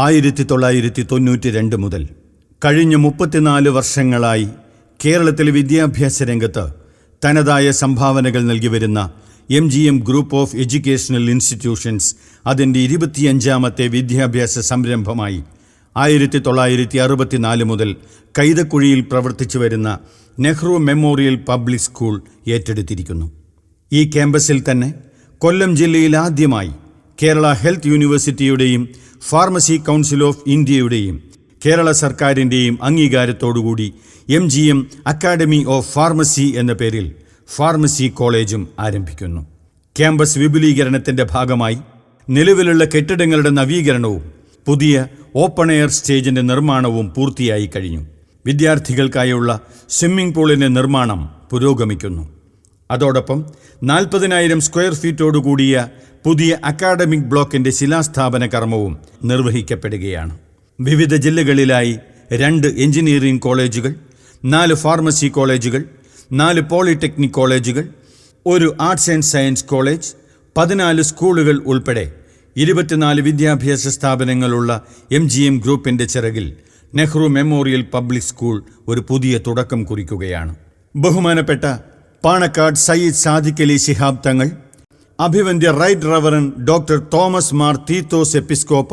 1992 മുതൽ കഴിഞ്ഞ 34 വർഷങ്ങളായി കേരളത്തിലെ വിദ്യാഭ്യാസ രംഗത്ത് തനതായ സംഭാവനകൾ നൽകി വരുന്ന MGM group of educational institutions അതിൻ്റെ 25ാമത്തെ വിദ്യാഭ്യാസ സംരംഭമായി 1964 മുതൽ കൈതക്കുഴിയിൽ പ്രവർത്തിച്ചു വരുന്ന നെഹ്റു മെമ്മോറിയൽ പബ്ലിക് സ്കൂൾ ഏറ്റെടുത്തിരിക്കുന്നു. ഈ ക്യാമ്പസിൽ തന്നെ കൊല്ലം ജില്ലയിൽ ആദ്യമായി കേരള ഹെൽത്ത് യൂണിവേഴ്സിറ്റിയുടെയും ഫാർമസി കൗൺസിൽ ഓഫ് ഇന്ത്യയുടെയും കേരള സർക്കാരിൻ്റെയും അംഗീകാരത്തോടുകൂടി MGM അക്കാഡമി ഓഫ് ഫാർമസി എന്ന പേരിൽ ഫാർമസി കോളേജും ആരംഭിക്കുന്നു. ക്യാമ്പസ് വിപുലീകരണത്തിൻ്റെ ഭാഗമായി നിലവിലുള്ള കെട്ടിടങ്ങളുടെ നവീകരണവും പുതിയ ഓപ്പൺ എയർ സ്റ്റേജിൻ്റെ നിർമ്മാണവും പൂർത്തിയായി കഴിഞ്ഞു. വിദ്യാർത്ഥികൾക്കായുള്ള സ്വിമ്മിംഗ് പൂളിൻ്റെ നിർമ്മാണം പുരോഗമിക്കുന്നു. അതോടൊപ്പം 40,000 സ്ക്വയർ ഫീറ്റോടുകൂടിയ പുതിയ അക്കാഡമിക് ബ്ലോക്കിൻ്റെ ശിലാസ്ഥാപന കർമ്മവും നിർവഹിക്കപ്പെടുകയാണ്. വിവിധ ജില്ലകളിലായി 2 എഞ്ചിനീയറിംഗ് കോളേജുകൾ, 4 ഫാർമസി കോളേജുകൾ, 4 പോളിടെക്നിക് കോളേജുകൾ, 1 ആർട്സ് ആൻഡ് സയൻസ് കോളേജ്, 14 സ്കൂളുകൾ ഉൾപ്പെടെ 24 വിദ്യാഭ്യാസ സ്ഥാപനങ്ങളുള്ള MGM ഗ്രൂപ്പിൻ്റെ ചിറകിൽ നെഹ്റു മെമ്മോറിയൽ പബ്ലിക് സ്കൂൾ ഒരു പുതിയ തുടക്കം കുറിക്കുകയാണ്. ബഹുമാനപ്പെട്ട പാണക്കാട് സയ്യിദ് സാദിഖ് അലി ശിഹാബ് തങ്ങൾ, അഭിവന്ദ്യ right reverend doctor Thomas Mar Theethos Episcopa,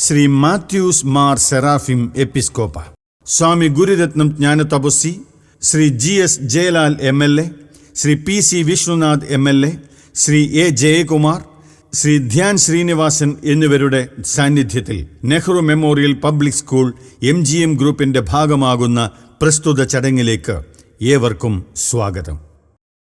Shri Mathews Mar Serafim Episcopa, Swami Gururathnam Jnanathapaswi, Shri GS Jayalal MLA, Shri PC Vishnunath MLA, Shri A Jayakumar, Shri Dhyan Sreenivasan എന്നിവരുടെ സാന്നിധ്യത്തിൽ Nehru memorial public school MGM ഗ്രൂപ്പിൻ്റെ ഭാഗമാകുന്ന പ്രസ്തുത ചടങ്ങിലേക്ക് ഏവർക്കും സ്വാഗതം.